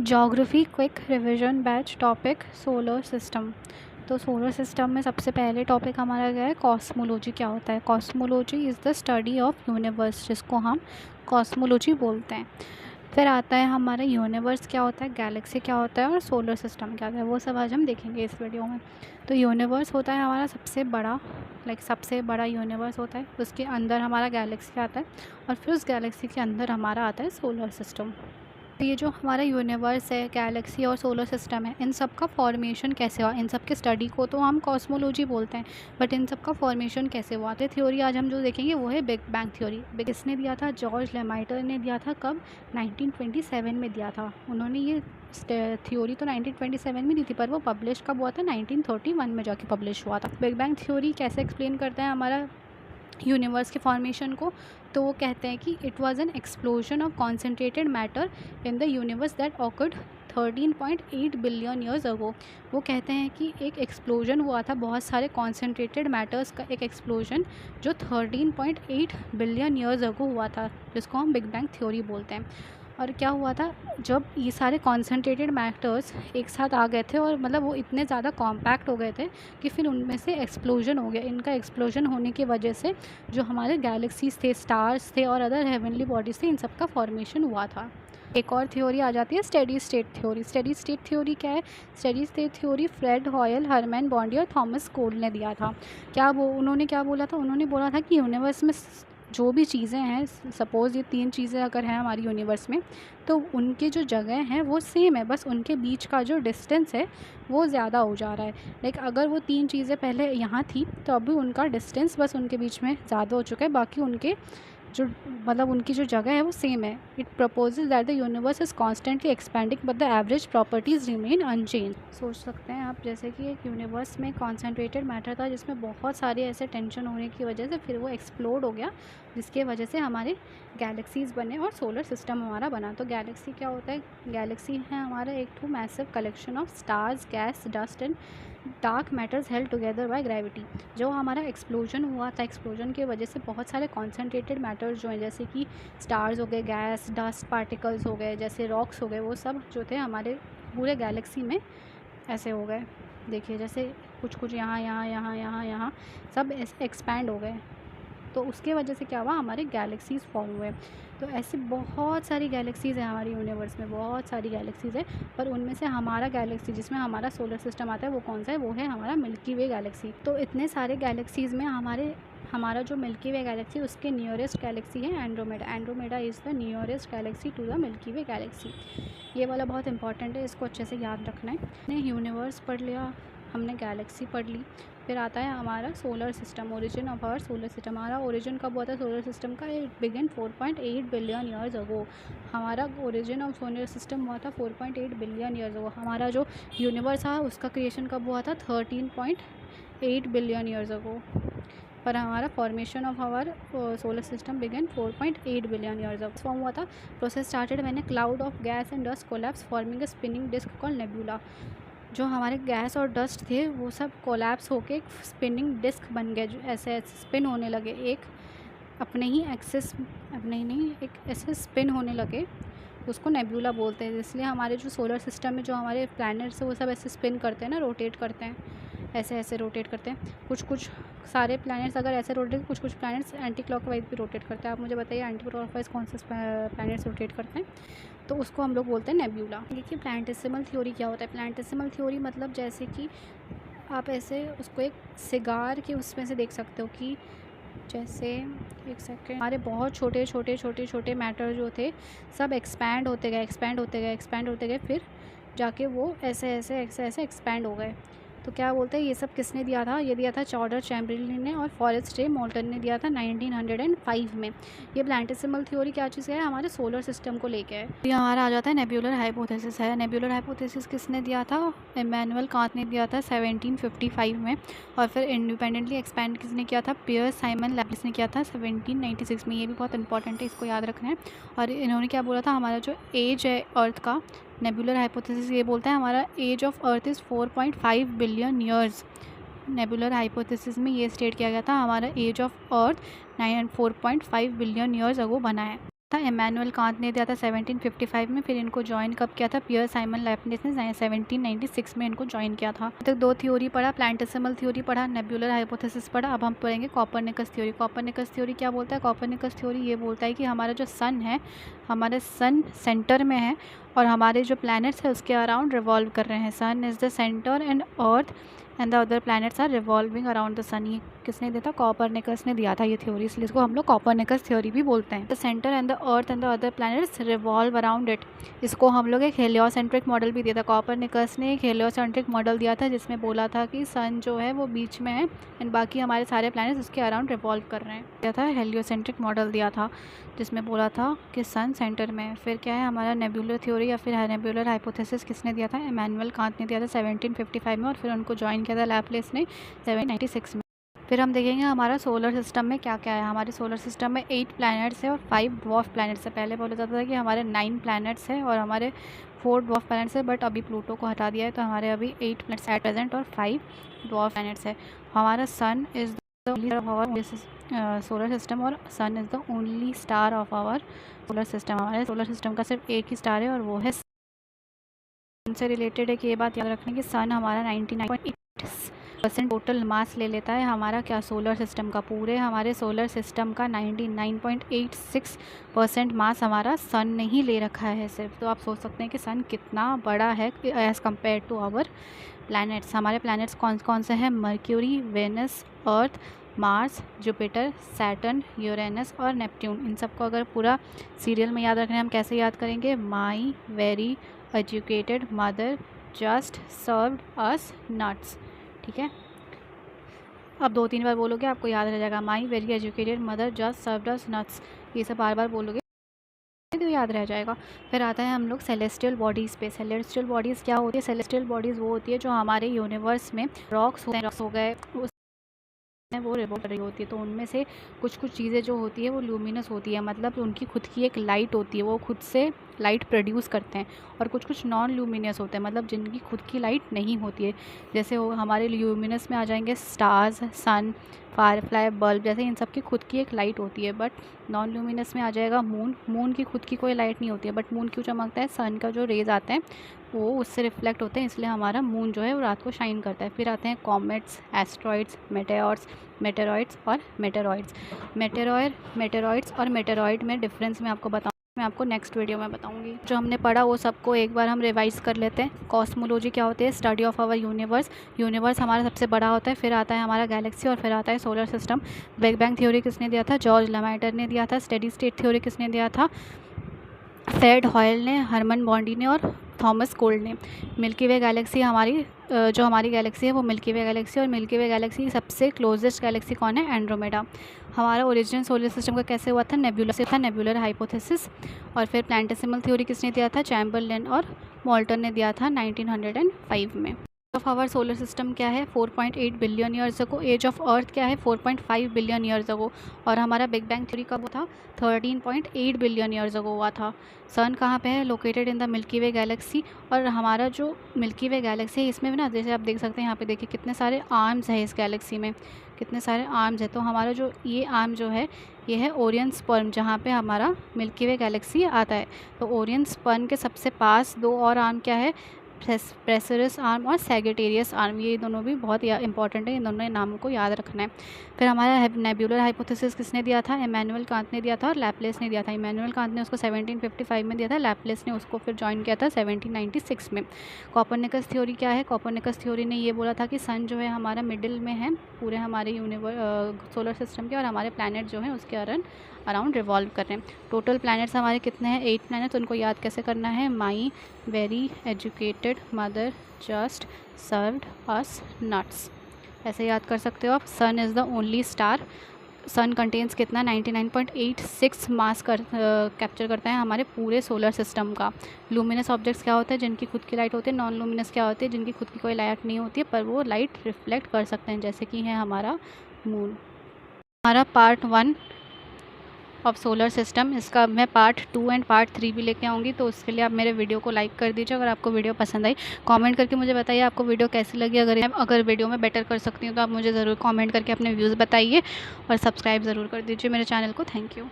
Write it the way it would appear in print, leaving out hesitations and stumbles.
Geography quick revision batch topic solar system. तो solar system में सबसे पहले टॉपिक हमारा गया है कॉस्मोलॉजी। क्या होता है? Cosmology is the study of universe, जिसको हम कॉस्मोलॉजी बोलते हैं। फिर आता है हमारा यूनिवर्स क्या होता है, गैलेक्सी क्या होता है और सोलर सिस्टम क्या होता है, वो सब आज हम देखेंगे इस वीडियो में। तो यूनिवर्स होता है हमारा सबसे बड़ा, सबसे बड़ा यूनिवर्स होता है, उसके अंदर हमारा गैलेक्सी आता है और फिर उस गैलेक्सी के अंदर हमारा आता है सोलर सिस्टम। तो ये जो हमारा यूनिवर्स है, गैलेक्सी और सोलर सिस्टम है, इन सब का फॉर्मेशन कैसे हुआ, इन सब के स्टडी को तो हम कॉस्मोलॉजी बोलते हैं, बट इन सब का फॉर्मेशन कैसे हुआ। तो थ्योरी आज हम जो देखेंगे वो है बिग बैंग थ्योरी। किसने दिया था? जॉर्ज लेमाइटर ने दिया था। कब? 1927 में दिया था उन्होंने। ये थ्योरी तो 1927 में दी थी, पर वो पब्लिश कब हुआ था? 1931 में जाके पब्लिश हुआ था। बिग बैंग थ्योरी कैसे एक्सप्लेन करता है हमारा यूनिवर्स के फॉर्मेशन को? तो वो कहते हैं कि it was an explosion of concentrated matter in the universe that awkward 13.8 billion years अगो। वो कहते हैं कि एक एक्सप्लोजन हुआ था, बहुत सारे कॉन्सेंट्रेटेड मैटर्स का एक एक्सप्लोजन, जो 13.8 बिलियन ईयर्स अगो हुआ था, जिसको हम बिग बैंग थ्योरी बोलते हैं। और क्या हुआ था, जब ये सारे कॉन्सेंट्रेटेड मैटर्स एक साथ आ गए थे और मतलब वो इतने ज़्यादा कॉम्पैक्ट हो गए थे कि फिर उनमें से एक्सप्लोजन हो गया। इनका एक्सप्लोजन होने की वजह से जो हमारे गैलेक्सीज थे, स्टार्स थे और अदर हेवनली बॉडीज़ थे, इन सब का फॉर्मेशन हुआ था। एक और थ्योरी आ जाती है steady state theory. Steady state theory क्या है? Steady state theory Fred Hoyle, Hermann Bondi और थॉमस कोल ने दिया था। उन्होंने क्या बोला था? उन्होंने बोला था कि यूनिवर्स में जो भी चीज़ें हैं, सपोज़ ये 3 चीज़ें अगर हैं हमारी यूनिवर्स में, तो उनकी जो जगह हैं वो सेम है, बस उनके बीच का जो डिस्टेंस है वो ज़्यादा हो जा रहा है। अगर वो 3 चीज़ें पहले यहाँ थी तो अभी उनका डिस्टेंस बस उनके बीच में ज़्यादा हो चुका है, बाकी उनके जो उनकी जो जगह है वो सेम है। It proposes that the universe is constantly expanding but the average properties remain unchanged. सोच सकते हैं आप, जैसे कि एक यूनिवर्स में कॉन्सेंट्रेटेड मैटर था जिसमें बहुत सारे ऐसे टेंशन होने की वजह से फिर वो एक्सप्लोड हो गया, जिसके वजह से हमारे गैलेक्सीज़ बने और सोलर सिस्टम हमारा बना। तो गैलेक्सी क्या होता है? गैलेक्सी है हमारा एक too massive collection of stars, gas, dust and dark matters held together by gravity. जो हमारा एक्सप्लोजन हुआ था, एक्सप्लोजन की वजह से बहुत सारे कॉन्सेंट्रेटेड मैटर्स जो हैं, जैसे कि स्टार्स हो गए, गैस, डस्ट पार्टिकल्स हो गए, जैसे रॉक्स हो गए, वो सब जो थे हमारे पूरे गैलेक्सी में ऐसे हो गए। देखिए जैसे कुछ कुछ यहाँ यहाँ यहाँ यहाँ यहाँ सब ऐसे एक्सपैंड हो गए, तो उसके वजह से क्या हुआ, हमारे गैलेक्सीज़ फॉर्म हुए। तो ऐसे बहुत सारी गैलेक्सीज़ हैं हमारे यूनिवर्स में, बहुत सारी गैलेक्सीज़ है, पर उनमें से हमारा गैलेक्सी जिसमें हमारा सोलर सिस्टम आता है वो कौन सा है? वो है हमारा मिल्की वे गैलेक्सी। तो इतने सारे गैलेक्सीज़ में हमारा जो मिल्की वे गैलेक्सी, उसके नियरेस्ट गैलेक्सी है Andromeda. Andromeda is the nearest galaxy to the Milky Way galaxy. ये वाला बहुत इंपॉर्टेंट है, इसको अच्छे से याद रखना है। हमने यूनिवर्स पढ़ लिया, हमने गैलेक्सी पढ़ ली, फिर आता है हमारा solar system, origin of our solar system. हमारा ओरिजिन कब हुआ था सोलर सिस्टम का? It begin 4.8 billion years ago. हमारा ओरिजिन ऑफ सोलर सिस्टम हुआ था 4.8 बिलियन ईयर्स अगो। हमारा जो यूनिवर्स था उसका क्रिएशन कब हुआ था? 13.8 बिलियन ईयर्स अगो। पर हमारा formation of our solar system begin 4.8 billion years ago. Form हुआ था, process started when a cloud of gas and dust collapse forming a spinning disc called nebula. जो हमारे गैस और डस्ट थे वो सब कोलैप्स होके एक स्पिनिंग डिस्क बन गए, जो ऐसे ऐसे स्पिन होने लगे, एक अपने ही एक्सिस, अपने नहीं एक ऐसे स्पिन होने लगे, उसको नेब्यूला बोलते हैं। इसलिए हमारे जो सोलर सिस्टम में जो हमारे प्लैनेट्स हैं वो सब ऐसे स्पिन करते हैं ना, रोटेट करते हैं, ऐसे ऐसे रोटेट करते हैं। कुछ कुछ सारे प्लैनेट्स अगर ऐसे रोटेट, कुछ कुछ प्लैनेट्स एंटी क्लॉकवाइज भी रोटेट करते हैं। आप मुझे बताइए एंटी क्लॉकवाइज कौन से प्लैनेट्स रोटेट करते हैं? तो उसको हम लोग बोलते हैं नेब्यूला। देखिए प्लैनेटेसिमल थ्योरी क्या होता है? प्लैनेटेसिमल थ्योरी मतलब जैसे कि आप ऐसे उसको एक सिगार के उसमें से देख सकते हो कि जैसे एक सेकेंड, हमारे बहुत छोटे छोटे छोटे छोटे मैटर जो थे सब एक्सपैंड होते गए, एक्सपैंड होते गए, एक्सपैंड होते गए, फिर जाके वो ऐसे ऐसे ऐसे ऐसे एक्सपैंड हो गए। तो क्या बोलते हैं, ये सब किसने दिया था? ये दिया था चौडर चैम्बरलिन ने और फॉरेस्ट रे मोल्टन ने दिया था 1905 में। ये प्लैनेटेसिमल थ्योरी क्या चीज़ है? हमारे सोलर सिस्टम को लेके है। ये हमारा आ जाता है नेब्यूलर हाइपोथेसिस है। नेब्यूलर हाइपोथेसिस किसने दिया था? इमैनुअल कांट ने दिया था 1755 में। और फिर इंडिपेंडेंटली एक्सपैंड किसने किया था? पियर्स साइमन लैप्लिस ने किया था 1796 में। ये भी बहुत इंपॉर्टेंट है, इसको याद रखना है। और इन्होंने क्या बोला था, हमारा जो एज है अर्थ का, नेबुलर हाइपोथेसिस ये बोलता है हमारा age of earth is 4.5 billion years. Nebular hypothesis में ये स्टेट किया गया था हमारा age of earth 4.5 billion years ago बना है। था इमैनुअल कांत ने दिया था 1755 में। फिर इनको ज्वाइन कब किया था? पियर साइमन लेibniz ने 1796 में इनको ज्वाइन किया था। तक दो थ्योरी पढ़ा, प्लांटेसिमल थ्योरी पढ़ा, नेबुलर हाइपोथेसिस पढ़ा। अब हम पढ़ेंगे कॉपरनिकस थ्योरी। कॉपरनिकस थ्योरी क्या बोलता है? कॉपरनिकस थ्योरी ये बोलता है कि हमारा जो सन है, हमारे सन सेंटर में है और हमारे जो प्लैनेट्स है उसके अराउंड रिवॉल्व कर रहे हैं। Sun is the centre and earth and the other planets are revolving around the sun. ये किसने दिया था? कॉपरनिकस ने दिया था ये थ्योरी, इसलिए इसको हम लोग कॉपरनिकस थ्योरी भी बोलते हैं। The centre and the earth and the other planets revolve around it, इसको हम लोग एक हेलियोसेंट्रिक मॉडल भी दिया था। कॉपरनिकस ने एक हेलियोसेंट्रिक मॉडल दिया था जिसमें बोला था कि सन जो है वो बीच में है एंड बाकी हमारे सारे प्लैनेट्स उसके अराउंड रिवॉल्व कर रहे हैं। दिया था हेलियोसेंट्रिक मॉडल दिया था जिसमें बोला था कि सन सेंटर में है। फिर क्या है हमारा नेबुलर थ्योरी या फिर नेबुलर हाइपोथेसिस किसने दिया था? इमैनुअल कांत ने दिया था 1755 में और फिर उनको ज्वाइन किया था लैपलेस ने 1796 में। फिर हम देखेंगे हमारा सोलर सिस्टम में क्या क्या है। हमारे सोलर सिस्टम में 8 प्लैनेट्स है और 5 ड्वार्फ प्लैनेट्स है। पहले बोला जाता था कि हमारे 9 प्लैनेट्स है और हमारे 4 ड्वार्फ प्लैनेट्स है, बट अभी प्लूटो को हटा दिया है तो हमारे अभी 8 प्लैनेट्स एट प्रेजेंट और 5 ड्वार्फ प्लैनेट्स है। हमारा sun is the only of our solar system और sun is the only star of our solar system. हमारे सोलर सिस्टम का सिर्फ एक ही स्टार है और वो है सन से रिलेटेड है कि ये बात याद रखने की सन हमारा 99.8% टोटल मास ले लेता है हमारा क्या? सोलर सिस्टम का। पूरे हमारे सोलर सिस्टम का 99.86% मास हमारा सन ने ही ले रखा है सिर्फ। तो आप सोच सकते हैं कि सन कितना बड़ा है as compare to our planets. हमारे प्लैनेट्स कौन कौन से हैं? Mercury, Venus, Earth, Mars, Jupiter, Saturn, Uranus और नेपट्यून। इन सबको अगर पूरा सीरियल में याद रखना है हम कैसे याद करेंगे? माई very educated mother just served us nuts. ठीक है, अब 2-3 बार बोलोगे आपको याद रह जाएगा। माई very educated mother just served us nuts, ये सब बार बार बोलोगे तो याद रह जाएगा। फिर आता है हम लोग सेलेस्टियल बॉडीज़ पे। सेलेस्टियल बॉडीज़ क्या होती है? सेलेस्टियल बॉडीज़ वो होती है जो हमारे यूनिवर्स में रॉक्स हो गए वो रिवॉल्व कर रही होती है। तो उनमें से कुछ कुछ चीज़ें जो होती है वो ल्यूमिनस होती है, मतलब उनकी खुद की एक लाइट होती है, वो खुद से लाइट प्रोड्यूस करते हैं। और कुछ कुछ नॉन ल्यूमिनस होते हैं, मतलब जिनकी खुद की लाइट नहीं होती है। जैसे वो हमारे ल्यूमिनस में आ जाएंगे स्टार्स, सन, फायरफ्लाई, बल्ब, जैसे इन सब की खुद की एक लाइट होती है। बट नॉन ल्यूमिनस में आ जाएगा मून। मून की खुद की कोई लाइट नहीं होती है, बट मून क्यों चमकता है? सन का जो रेज आते हैं वो उससे रिफ्लेक्ट होते हैं, इसलिए हमारा मून जो है वो रात को शाइन करता है। फिर आते हैं कॉमेट्स, एस्ट्रॉइड्स, मेटेरॉइड्स और मेटेरॉइड्स। मेटेरॉइड्स और मेटेरॉइड में डिफरेंस मैं आपको नेक्स्ट वीडियो में बताऊंगी। जो हमने पढ़ा वो सबको एक बार हम रिवाइज कर लेते हैं। कॉस्मोलॉजी क्या होती है? Study of our universe. Universe हमारा सबसे बड़ा होता है, फिर आता है हमारा गैलेक्सी और फिर आता है solar system. Big bang theory किसने दिया था? जॉर्ज लेमाइटर ने दिया था। स्टेडी स्टेट थ्योरी किसने दिया था? फ्रेड हॉयल ने, हरमन बॉन्डी ने और थॉमस कोल्ड ने। मिल्की वे गैलेक्सी हमारी जो हमारी गैलेक्सी है वो मिल्की वे गैलेक्सी, और मिल्की वे गैलेक्सी सबसे क्लोजेस्ट गैलेक्सी कौन है? एंड्रोमेडा। हमारा ओरिजिन सोलर सिस्टम का कैसे हुआ था? नेबुला से था, नेबुलर हाइपोथेसिस। और फिर प्लांटेसिमल थ्योरी किसने दिया था? चैम्बरलेन और मोल्टन ने दिया था 1905 में। ऑफ आवर सोलर सिस्टम क्या है? 4.8 billion years ago. Age of earth क्या है? 4.5 बिलियन ईयर्स अगो। और हमारा बिग बैंग थ्योरी कब था? 13.8 बिलियन ईयर्स अगो हुआ था। सन कहाँ पे है? Located in the Milky Way Galaxy. और हमारा जो मिल्की वे गैलेक्सी है इसमें भी ना, जैसे आप देख सकते हैं यहाँ पे देखिए कितने सारे आर्म्स हैं इस गैलेक्सी में, कितने सारे आर्म्स है। तो हमारा जो ये आर्म जो है ये है ओरियन स्पर्म, जहाँ पे हमारा मिल्की वे गैलेक्सी आता है। तो ओरियन स्पर्म के सबसे पास 2 और आर्म क्या है? प्रेसरस आर्म और सैगिटेरियस आर्म। ये दोनों भी बहुत इंपॉर्टेंट है, इन दोनों नामों को याद रखना है। फिर हमारा नेबुलर हाइपोथेसिस किसने दिया था? इमैनुअल कांत ने दिया था और लैपलेस ने दिया था। इमैनुअल कांत ने उसको 1755 में दिया था, लैपलेस ने उसको फिर ज्वाइन किया था 1796 में। कॉपरनिकस थ्योरी क्या है? कॉपरनिकस थ्योरी ने ये बोला था कि सन जो है हमारा मिडिल में है पूरे हमारे सोलर सिस्टम के, और हमारे प्लैनेट जो हैं उसके अराउंड रिवॉल्व कर रहे हैं। टोटल प्लैनेट्स हमारे कितने हैं? 8 प्लैनेट्स। उनको याद कैसे करना है? My very educated mother just served us nuts, ऐसे याद कर सकते हो आप। Sun is the only star. Sun contains कितना? 99.86 मास कैप्चर करता है हमारे पूरे सोलर सिस्टम का। लूमिनस ऑब्जेक्ट्स क्या होते हैं? जिनकी खुद की लाइट होती है। नॉन लूमिनस क्या होती है? जिनकी खुद की कोई लाइट नहीं होती है पर वो लाइट रिफ्लेक्ट कर सकते हैं, जैसे कि है हमारा मून। हमारा पार्ट 1 ऑफ सोलर सिस्टम, इसका मैं पार्ट 2 एंड पार्ट 3 भी लेके आऊँगी, तो उसके लिए आप मेरे वीडियो को लाइक कर दीजिए। अगर आपको वीडियो पसंद आई कमेंट करके मुझे बताइए आपको वीडियो कैसी लगी। अगर वीडियो में बेटर कर सकती हूँ तो आप मुझे ज़रूर कमेंट करके अपने व्यूज़ बताइए और सब्सक्राइब ज़रूर कर दीजिए मेरे चैनल को। Thank you.